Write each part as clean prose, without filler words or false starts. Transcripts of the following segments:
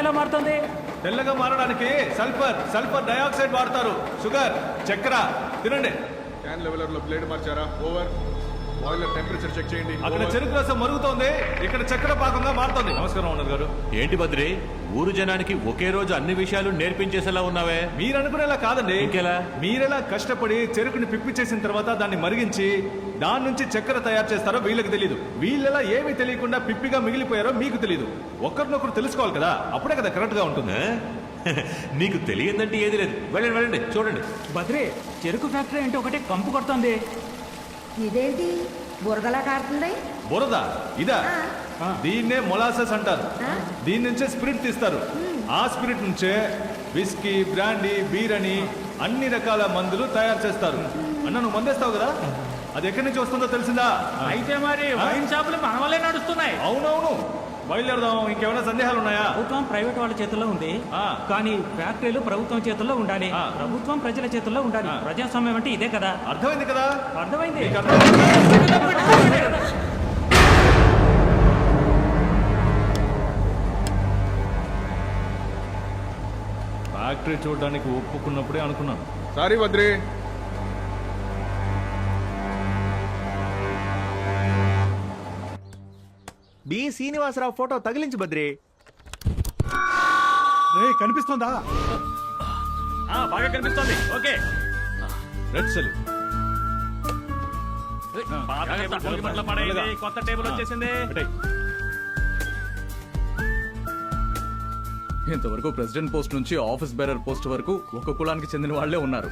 ఎలా మారుతుంది? తెల్లగా మారడానికి సల్ఫర్ డయాక్సైడ్ వాడతారు. షుగర్, చక్కెర తినండి. క్యాన్ లెవెలర్ లో బ్లేడ్ మార్చారా? ఓవర్. బాయిలర్ టెంపరేచర్ చెక్ చేయండి. అక్కడ చెరుకు రసం మరుగుతోంది, ఇక్కడ చక్కెర పాకంగా మారుతోంది. నమస్కారం ఓనర్ గారు. ఏంటి బద్రి, ఊరు జనానికి ఒకే రోజు అన్ని విషయాలు నేర్పించేసేలా ఉన్నావే? మీరు అనుకునేలా కాదండి. ఇంకెలా? మీరెలా కష్టపడి చెరుకుని పిప్పి చేసిన తర్వాత దాన్ని మరిగించి దాని నుంచి చక్కెర తయారు చేస్తారో వీళ్ళకి తెలియదు. వీళ్ళెలా ఏమీ తెలియకుండా పిప్పిగా మిగిలిపోయారో మీకు తెలియదు. ఒకరినొకరు తెలుసుకోవాలి కదా, అప్పుడే కదా కరెక్ట్ గా ఉంటుంది. నీకు తెలియదంటే ఏది లేదు. వెళ్ళండి వెళ్ళండి, చూడండి. బద్రి, చెరుకు ఫ్యాక్టరీ అంటే ఒకటే కంపు కొడుతుంది. ఇదేంటి బురదలా కారుతుంది? బురద ఇదా? దీన్నే మొలాసెస్ అంటారు. దీని నుంచే స్పిరిట్ తీస్తారు. ఆ స్పిరిట్ నుంచే విస్కీ, బ్రాండీ, బీర్ అని అన్ని రకాల మందులు తయారు చేస్తారు. అన్న, నువ్వు మందేస్తావు కదా, అది ఎక్కడి నుంచి వస్తుందో తెలిసిందా? అయితే మరి వైన్ షాపులు మన వల్లే నడుస్తున్నాయి. అవునవును, బయలుదేరదాం. ఇంకేమైనా సందేహాలు ఉన్నాయా? ప్రభుత్వం ప్రైవేట్ వాళ్ళ చేతుల్లో ఉంది, కానీ ఫ్యాక్టరీలు ప్రభుత్వం చేతుల్లో ఉండాలి. ప్రభుత్వం ప్రజల చేతుల్లో ఉండాలి. ప్రజాస్వామ్యం అంటే ఇదే కదా. అర్థమైంది కదా? అర్థమైంది. మీకు అర్థమైంది? ఫ్యాక్టరీ చూడడానికి ఒప్పుకున్నప్పుడే అనుకున్నాను. Sorry Badri. B Srinivasarao photo తగిలించు బద్రి. కనిపిస్తుందా? బాగా కనిపిస్తోంది. Okay, red cell. కొత్త టేబుల్ వచ్చేసింది. ఇంతవరకు ప్రెసిడెంట్ పోస్ట్ నుంచి ఆఫీస్ బేరర్ పోస్ట్ వరకు ఒక కులానికి చెందిన వాళ్లే ఉన్నారు.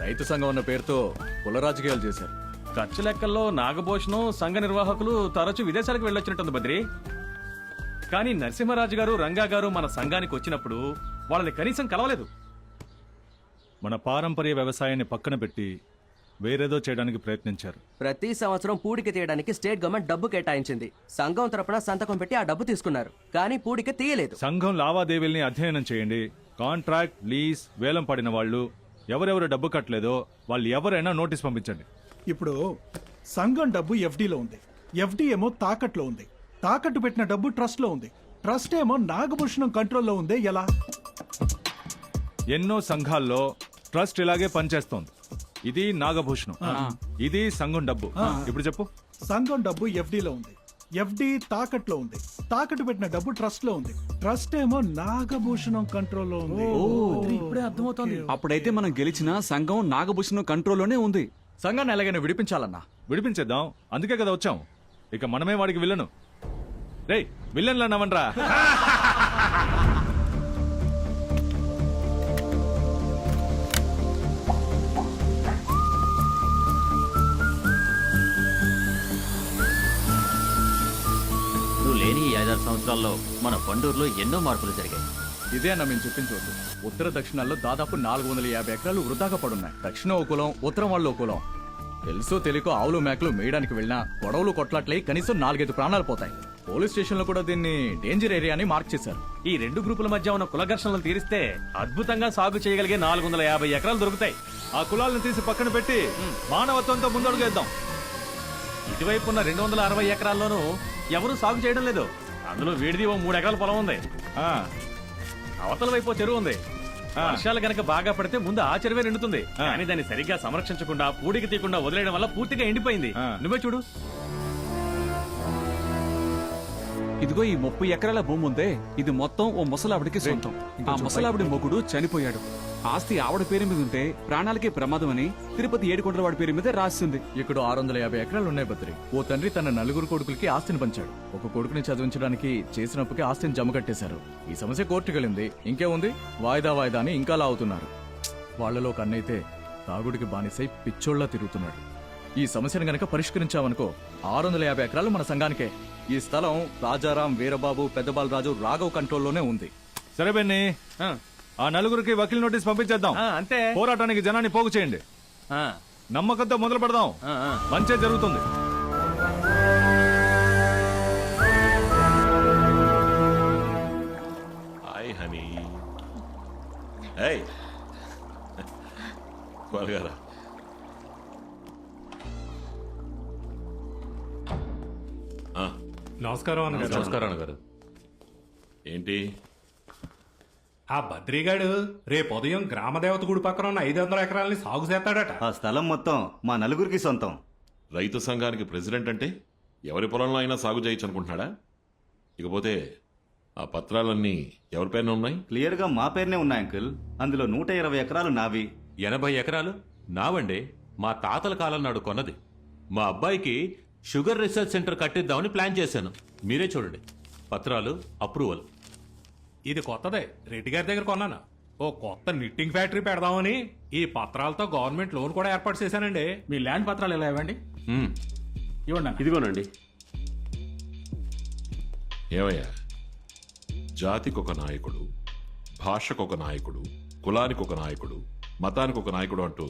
రైతు సంఘం అన్న పేరుతో కుల రాజకీయాలు చేశారు. ఖర్చు లెక్కల్లో నాగభూషణం సంఘ నిర్వాహకులు తరచూ విదేశాలకు వెళ్ళొచ్చినట్టుంది బద్రి. కానీ నరసింహరాజు గారు, రంగా గారు మన సంఘానికి వచ్చినప్పుడు వాళ్ళని కనీసం కలవలేదు. మన పారంపర్య వ్యవసాయాన్ని పక్కన పెట్టి వేరేదో చేయడానికి ప్రయత్నించారు. ప్రతి సంవత్సరం పూడిక తీయడానికి స్టేట్ గవర్నమెంట్ డబ్బు కేటాయించింది. సంఘం తరపున సంతకం పెట్టి ఆ డబ్బు తీసుకున్నారు, కానీ పూడిక తీయలేదు. సంఘం లావాదేవీల్ని అధ్యయనం చేయండి. కాంట్రాక్ట్, లీజ్, వేలం పడిన వాళ్ళు ఎవరెవరు డబ్బు కట్టలేదో వాళ్ళు ఎవరైనా నోటీస్ పంపించండి. ఇప్పుడు సంఘం డబ్బు ఎఫ్డీలో ఉంది, ఎఫ్డీ ఏమో తాకట్లో ఉంది, తాకట్టు పెట్టిన డబ్బు ట్రస్ట్ లో ఉంది, ట్రస్ట్ ఏమో నాగభూషణం కంట్రోల్లో ఉంది. ఎలా? ఎన్నో సంఘాల్లో ట్రస్ట్ ఇలాగే పనిచేస్తోంది. ఇది నాగభూషణం, ఇది సంఘం డబ్బు. ఇప్పుడు చెప్పు. సంఘం డబ్బు ఎఫ్డీలో ఉంది, ఎఫ్డీ తాకట్లో ఉంది, తాకట్టు పెట్టిన డబ్బు ట్రస్ట్ లో ఉంది, ట్రస్ట్ ఏమో నాగభూషణం కంట్రోల్లో ఉంది. ఇప్పుడే అర్థమవుతోంది. అప్పుడైతే మనం గెలిచిన సంఘం నాగభూషణం కంట్రోల్లోనే ఉంది. సంఘాన్ని ఎలాగైనా విడిపించాలన్నా. విడిపించేద్దాం, అందుకే కదా వచ్చాం. ఇక మనమే వాడికి విల్లను. రేయ్, విల్లన్లా నవ్వండ్రా. నువ్వు లేని ఈ 5-6 సంవత్సరాల్లో మన పండూరులో ఎన్నో మార్పులు జరిగాయి. ఇదే అన్న మేము చెప్పించవద్దు. ఉత్తర దక్షిణాల్లో దాదాపు 450 ఎకరాలు వృధాగా పడున్నాయి. దక్షిణ ఓ కులం, ఉత్తరం వాళ్ళు ఓ కులం. తెలుసో తెలియకో ఆవులు మేకలు మేయడానికి వెళ్ళినా గొడవలు కొట్లాట్లయి కనీసం 4-5 ప్రాణాలు పోతాయి. పోలీస్ స్టేషన్ లో కూడా దీన్ని డేంజర్ ఏరియా అని మార్క్ చేశారు. ఈ రెండు గ్రూపుల మధ్య ఉన్న కుల ఘర్షణలు తీరిస్తే అద్భుతంగా సాగు చేయగలిగే 450 ఎకరాలు దొరుకుతాయి. ఆ కులాలను తీసి పక్కన పెట్టి మానవత్వంతో ముందడుగేద్దాం. ఇటువైపు ఉన్న 260 ఎకరాల్లోనూ ఎవరూ సాగు చేయడం లేదు. అందులో వీడిది ఓ 3 ఎకరాల పొలం ఉంది. అవతల వైపు చెరువు ఉంది. వర్షాలు గనక బాగా పడితే ముందు ఆ చెరువే నిండుతుంది. కానీ దాన్ని సరిగ్గా సంరక్షించకుండా పూడికి తీయకుండా వదిలేయడం వల్ల పూర్తిగా ఎండిపోయింది. నువ్వే చూడు. ఇదిగో ఈ 30 ఎకరాల భూమి ఉందే, ఇది మొత్తం ఓ ముసలావిడికి సొంతం. ఆ ముసలావిడి మొగుడు చనిపోయాడు. ఆస్తి ఆవిడ పేరు మీద ఉంటే ప్రాణాలకే ప్రమాదం అని తిరుపతి ఏడుకొండల వాడి పేరు మీద రాసింది. ఇక్కడ 650 ఎకరాలు ఉన్నాయి బద్రి. ఓ తండ్రి తన 4 కొడుకులకి ఆస్తిని పంచాడు. ఒక కొడుకుని చదివించడానికి చేసినప్పటికీ ఆస్తిని జమ కట్టేశారు. ఈ సమస్య కోర్టుకెళ్ళింది. ఇంకేముంది, వాయిదా వాయిదా అని ఇంకా లావుతున్నారు. వాళ్లలో కన్నైతే తాగుడికి బానిసై పిచ్చోళ్లా తిరుగుతున్నాడు. ఈ సమస్యను గనక పరిష్కరించామనుకో 650 ఎకరాలు మన సంఘానికే. ఈ స్థలం రాజారాం, వీరబాబు, పెద్దబాలరాజు, రాఘవ్ కంట్రోల్లోనే ఉంది. సరే బెన్ని, ఆ 4 వకీల్ నోటీస్ పంపించేద్దాం. అంతే. పోరాటానికి జనాన్ని పోగు చేయండి. నమ్మకంతో మొదలు పెడదాం. మంచే జరుగుతుంది. Hi honey. ఏయ్ త్వరగా. నమస్కారం అన్నగారు. నమస్కారం అన్నగారు. ఏంటి ఆ బద్రిగాడు రేపు ఉదయం గ్రామదేవత గుడి పక్కన ఉన్న 500 ఎకరాలని సాగు చేస్తాడట. ఆ స్థలం మొత్తం మా నలుగురికి సొంతం. రైతు సంఘానికి ప్రెసిడెంట్ అంటే ఎవరి పొలంలో అయినా సాగు చేయొచ్చు అనుకుంటున్నాడా? ఇకపోతే ఆ పత్రాలన్నీ ఎవరి పేరున ఉన్నాయి? క్లియర్గా మా పేరునే ఉన్నాయి అంకుల్. అందులో 120 ఎకరాలు నావి. 80 ఎకరాలు నావండి. మా తాతల కాలం నాడు కొన్నది. మా అబ్బాయికి షుగర్ రీసెర్చ్ సెంటర్ కట్టిద్దామని ప్లాన్ చేశాను. మీరే చూడండి, పత్రాలు, అప్రూవల్. ఇది కొత్తదే, రెడ్డి గారి దగ్గర కొన్నాను. ఓ కొత్త నిట్టింగ్ ఫ్యాక్టరీ పెడదామని ఈ పత్రాలతో గవర్నమెంట్ లోన్ కూడా ఏర్పాటు చేశానండి. మీ ల్యాండ్ పత్రాలు ఎలా ఇవ్వండి? ఇవ్వండి. ఇదిగోనండి. ఏమయ్యా, జాతికి ఒక నాయకుడు, భాషకు ఒక నాయకుడు, కులానికి ఒక నాయకుడు, మతానికి ఒక నాయకుడు అంటూ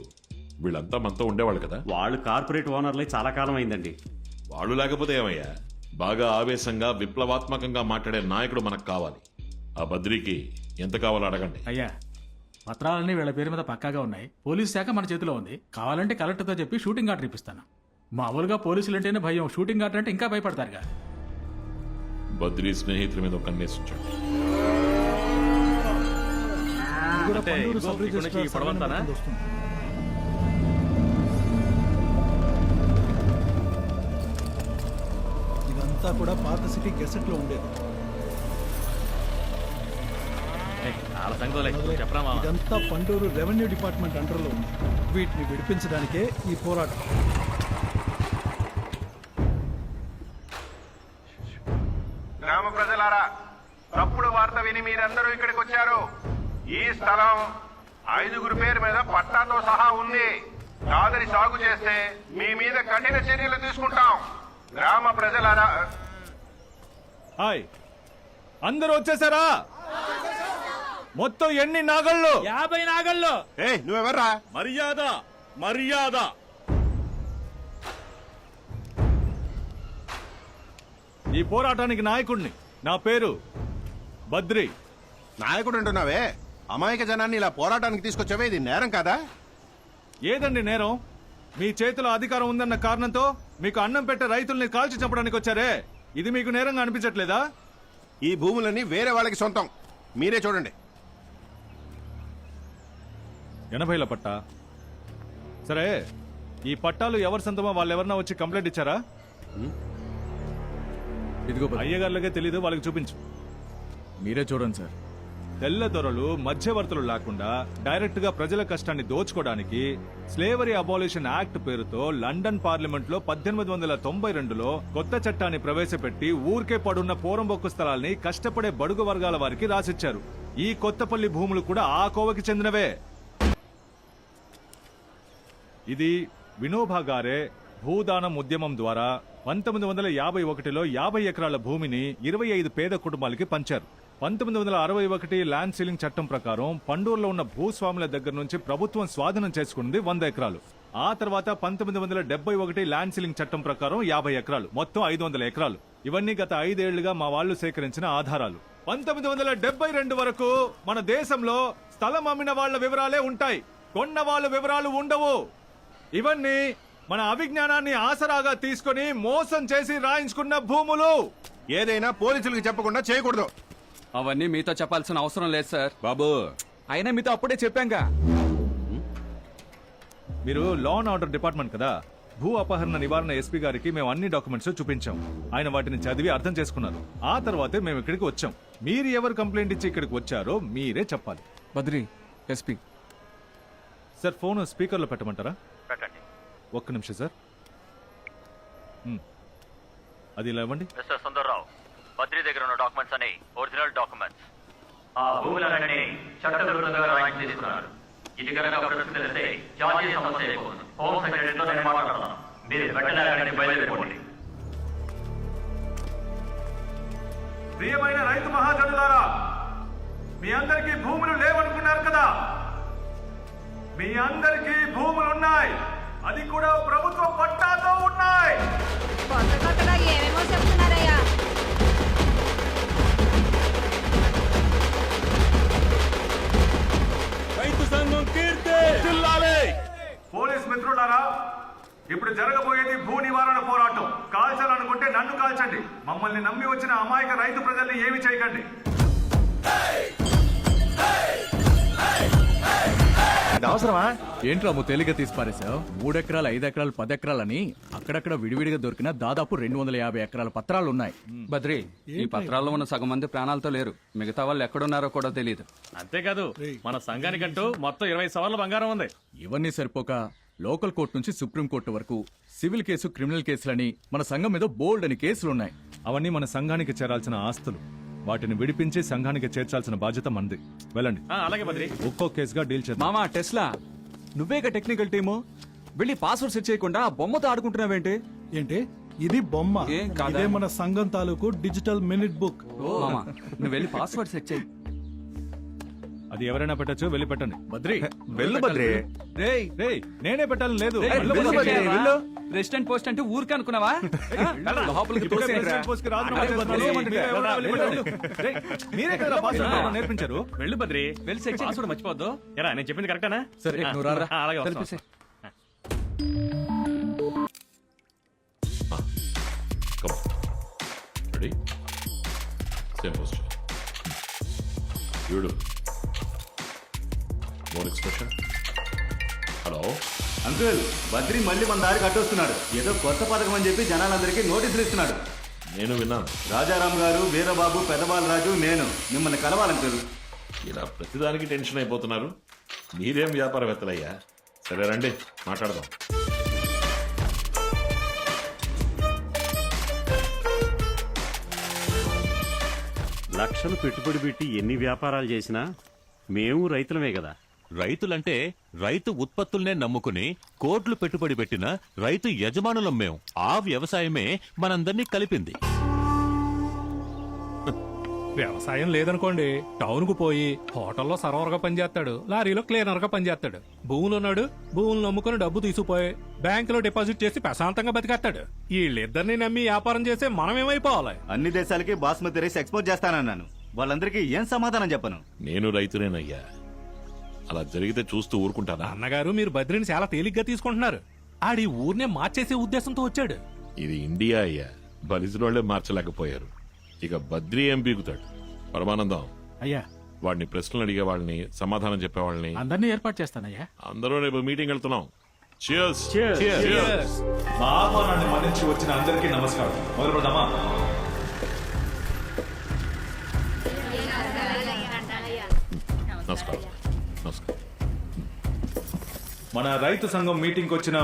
వీళ్ళంతా మనతో ఉండేవాళ్ళు కదా. వాళ్ళు కార్పొరేట్ ఓనర్లై చాలా కాలం అయిందండి. వాళ్ళు లేకపోతే ఏమయ్యా, బాగా ఆవేశంగా విప్లవాత్మకంగా మాట్లాడే నాయకుడు మనకు కావాలి. ఆ బద్రికి ఎంత కావాలో అడగండి. అయ్యా, పత్రాలన్నీ వీళ్ళ పేరు మీద పక్కాగా ఉన్నాయి. పోలీస్ శాఖ మన చేతిలో ఉంది. కావాలంటే కలెక్టర్తో చెప్పి షూటింగ్ ఆర్డర్ ఇప్పిస్తాను. మామూలుగా పోలీసులు అంటేనే భయం, షూటింగ్ ఆర్డర్ అంటే ఇంకా భయపడతారుగా. బద్రి స్నేహితుల మీద ఒక కన్నేసించాడు. ఇదంతా కూడా పాత సిటీ గెసెట్ లో ఉండేది. ఇదంతా పండూరు రెవెన్యూ డిపార్ట్మెంట్ అండర్ లో ఉంది. వీటిని విడిపించడానికే ఈ పోరాటం. గ్రామ ప్రజలారా, తప్పుడు వార్త విని మీరందరూ ఇక్కడికి వచ్చారు. ఈ స్థలం 5గురి పేరు మీద పట్టాతో సహా ఉంది. కాదని సాగు చేస్తే మీ మీద కఠిన చర్యలు తీసుకుంటాం. గ్రామ ప్రజలారా. హాయ్, అందరూ వచ్చేసారా? మొత్తం ఎన్ని నాగళ్ళు? 50 నాగళ్ళు. నువ్వెవర్రా? మర్యాద, మర్యాద. ఈ పోరాటానికి నాయకుడిని. నా పేరు బద్రి. నాయకుడు అంటున్నావే, అమాయక జనాన్ని ఇలా పోరాటానికి తీసుకొచ్చావే, ఇది నేరం కాదా? ఏదండి నేరం? మీ చేతిలో అధికారం ఉందన్న కారణంతో మీకు అన్నం పెట్టే రైతుల్ని కాల్చి చంపడానికి వచ్చారే, ఇది మీకు నేరంగా అనిపించట్లేదా? ఈ భూములన్నీ వేరే వాళ్ళకి సొంతం, మీరే చూడండి. 80ల పట్టా. సరే, ఈ పట్టాలు ఎవరి సొంతమో వాళ్ళెవరన్నా వచ్చి కంప్లైంట్ ఇచ్చారా? ఇదిగో అయ్యగారులకే తెలీదు, వాళ్ళకి చూపించు. మీరే చూడండి సార్. తెల్ల దొరలు మధ్యవర్తులు లేకుండా డైరెక్ట్ గా ప్రజల కష్టాన్ని దోచుకోవడానికి స్లేవరీ అబాలిషన్ యాక్ట్ పేరుతో లండన్ పార్లమెంట్ లో 1892లో కొత్త చట్టాన్ని ప్రవేశపెట్టి ఊరికే పడున్న పోరంబొక్కు స్థలాల్ని కష్టపడే బడుగు వర్గాల వారికి రాసిచ్చారు. ఈ కొత్తపల్లి భూములు కూడా ఆ కోవకి చెందినవే. ఇది వినోబా గారే భూదానం ఉద్యమం ద్వారా 1951లో 50 ఎకరాల భూమిని 25 పేద కుటుంబాలకి పంచారు. 1961 ల్యాండ్ సీలింగ్ చట్టం ప్రకారం పండూరులో ఉన్న భూస్వాముల దగ్గర నుంచి ప్రభుత్వం స్వాధీనం చేసుకున్నది 100 ఎకరాలు. ఆ తర్వాత 1971 ల్యాండ్ సీలింగ్ చట్టం ప్రకారం 50 ఎకరాలు, మొత్తం 500 ఎకరాలు. ఇవన్నీ గత 5 ఏళ్లుగా మా వాళ్లు సేకరించిన ఆధారాలు. 1972 వరకు మన దేశంలో స్థలం అమ్మిన వాళ్ల వివరాలే ఉంటాయి, కొన్న వాళ్ళ వివరాలు ఉండవు. ఇవన్నీ మన అవిజ్ఞానాన్ని ఆసరాగా తీసుకుని మోసం చేసి రాయించుకున్న భూములు. ఏదైనా పోలీసులకు చెప్పకుండా చేయకూడదు. అవన్నీ మీతో చెప్పాల్సిన అవసరం లేదు సార్. బాబు, అయినా మీతో అప్పుడే చెప్పాంగా. మీరు లా అండ్ ఆర్డర్ డిపార్ట్మెంట్ కదా. భూ అపహరణ నివారణ ఎస్పీ గారికి మేము అన్ని డాక్యుమెంట్స్ చూపించాం. ఆయన వాటిని చదివి అర్థం చేసుకున్నారు. ఆ తర్వాతే మేము ఇక్కడికి వచ్చాం. మీరు ఎవరు కంప్లైంట్ ఇచ్చి ఇక్కడికి వచ్చారో మీరే చెప్పాలి. బద్రి, ఎస్పీ సార్, ఫోన్ స్పీకర్లో పెట్టమంటారా? ఒక్క నిమిషం సార్. అది ఇలా ఇవ్వండి. మిస్టర్ సుందర్రావు, బద్రి దగ్గర ఉన్న డాక్యుమెంట్స్ అని ఒరిజినల్ డాక్యుమెంట్స్. ఆ భూములన్నింటినీ చట్టవిరుద్ధంగా రాయించి తీసుకున్నారు. ఇది కనుక ప్రశ్న తెలిస్తే జాతీయ సమస్య అయిపోతుంది. హోమ్ సెక్రటరీతో నేను మాట్లాడతాను. మీరు వెంటనే అక్కడికి బయలుదేరిపోండి. ప్రియమైన రైతు మహాజనులారా, మీ అందరికీ భూములు లేవనుకున్నారు కదా. మీ అందరికీ భూములు ఉన్నాయి, అది కూడా ప్రభుత్వ పట్టాతో ఉన్నాయి. కొత్త కొత్తగా ఏమేమో చెప్తున్నారయ్యా. రైతు సంఘం కీర్తి జిల్లాలే. పోలీస్ మిత్రులారా, ఇప్పుడు జరగబోయేది భూ నివారణ పోరాటం. కాల్చాలనుకుంటే నన్ను కాల్చండి. మమ్మల్ని నమ్మి వచ్చిన అమాయక రైతు ప్రజల్ని ఏమి చేయకండి. ఇది అవసరమా? ఏంట్రా తేలిక తీసి పారేశావు? 3 ఎకరాలు 5 ఎకరాలు 10 ఎకరాలని అక్కడక్కడ విడివిడిగా దొరికిన దాదాపు 250 ఎకరాల పత్రాలు ఉన్నాయి. బద్రి, ఈ పత్రాల్లో ఉన్న సగం మంది ప్రాణాలతో లేరు. మిగతా వాళ్ళు ఎక్కడున్నారో కూడా తెలియదు. అంతేకాదు మన సంఘానికంటూ మొత్తం 20 సవర్ల బంగారం ఉంది. ఇవన్నీ సరిపోక లోకల్ కోర్టు నుంచి సుప్రీం కోర్టు వరకు సివిల్ కేసు, క్రిమినల్ కేసులని మన సంఘం మీద బోల్డ్ అని కేసులున్నాయి. అవన్నీ మన సంఘానికి చేరాల్సిన ఆస్తులు. వాటిని విడిపించి సంఘానికి చేర్చాల్సిన బాధ్యత మనది. వెళ్ళండి. అలాగే బద్రి. ఒక్కో కేసుగా డీల్ చేద్దాం. మామా టెస్లా, నువ్వేగా టెక్నికల్ టీము, వెళ్ళి పాస్వర్డ్ సెట్ చేయకుండా బొమ్మతో ఆడుకుంటున్నావేంటి? ఏంటి ఇది బొమ్మ? ఏం కాదా? ఇదే మన సంఘం తాలూకు డిజిటల్ మినిట్ బుక్. మామా, నువ్వు వెళ్ళి పాస్వర్డ్ సెట్ చేయి. అది ఎవరైనా పెట్టచ్చు, వెళ్ళి పెట్టండి. బద్రి వెళ్ళు బద్రి. రేయ్ రేయ్, నేనే పెట్టాలని లేదు. వెళ్ళు బద్రి, వెళ్ళు. రెసిడెంట్ పోస్ట్ అంటే ఊరికే అనుకున్నావా? లోపలికి ఇప్పుడే తోసేయండిరా. ప్రెసిడెంట్ పోస్ట్కి రాజీనామా చేస్తున్నాను. మీరే ఎవరో వెళ్ళి పెట్టండి. రేయ్, మీరే కదా పాస్వర్డ్ నేర్పించారు. వెళ్ళు బద్రి, వెళ్ళి సెట్ చేయి. పాస్వర్డ్ మర్చిపోద్దు. ఎరా నేను చెప్పింది కరెక్టేనా? సరే, నువ్వు రారా. అలాగే వస్తాం. తెలిపేసేయ్. Come on. Ready? Same posture. Beautiful. More expression. Hello? Uncle, Badri మళ్ళీ మన దారి కట్టొస్తున్నాడు. ఏదో కొత్త పథకం అని చెప్పి జనాలందరికీ నోటీసులు ఇస్తున్నాడు. నేను విన్నాను. రాజారాం గారు, వీరబాబు, పెదబాలరాజు, నేను మిమ్మల్ని కలవాలంకుల్. ఇలా ప్రతిదానికి టెన్షన్ అయిపోతున్నారు. మీరేం వ్యాపారవేత్తలయ్యా? సరే రండి, మాట్లాడదాం. లక్షలు పెట్టుబడి పెట్టి ఎన్ని వ్యాపారాలు చేసినా మేము రైతులమే కదా. రైతులంటే రైతు ఉత్పత్తుల్నే నమ్ముకుని కోట్లు పెట్టుబడి పెట్టిన రైతు యజమానులం మేం. ఆ వ్యవసాయమే మనందర్నీ కలిపింది. వ్యవసాయం లేదనుకోండి, టౌన్ కు పోయి హోటల్లో సర్వర్ గా పనిచేస్తాడు, లారీలో క్లీనర్ గా పనిచేస్తాడు. భూములు ఉన్నాడు, భూములు నమ్ముకుని డబ్బు తీసుకుపోయి బ్యాంకులో డిపాజిట్ చేసి ప్రశాంతంగా బతికేస్తాడు. వీళ్ళిద్దరిని నమ్మి వ్యాపారం చేస్తే మనం ఏమైపోవాలి? అన్ని దేశాలకి బాస్మతి రైస్ ఎక్స్పోర్ట్ చేస్తానన్నాను. వాళ్ళందరికీ ఏం సమాధానం చెప్పను? నేను రైతునేనయ్యా. అలా జరిగితే చూస్తూ ఊరుకుంటానా? అన్నగారు, మీరు బద్రిని చాలా తేలిగ్గా తీసుకుంటున్నారు. ఆడి ఊరినే మార్చేసే ఉద్దేశంతో వచ్చాడు. ఇది ఇండియా అయ్యా. బలిసినోళ్లే మార్చలేకపోయారు. ఇక బద్రి ఏం పీకుతాడు? పరమానందం అయ్యా, వాడిని ప్రశ్నలు అడిగే వాళ్ళని, సమాధానం చెప్పే వాళ్ళని అందరినీ ఏర్పాటు చేస్తానయ్యా. అందరూ రేపు మీటింగ్ వెళ్తున్నాం. Cheers. మా ఆహ్వానాన్ని మన్నించి వచ్చిన అందరికీ నమస్కారం. మొదలు పెడదామా? నమస్కారం. నమస్కారం. మన రైతు సంఘం మీటింగ్ వచ్చిన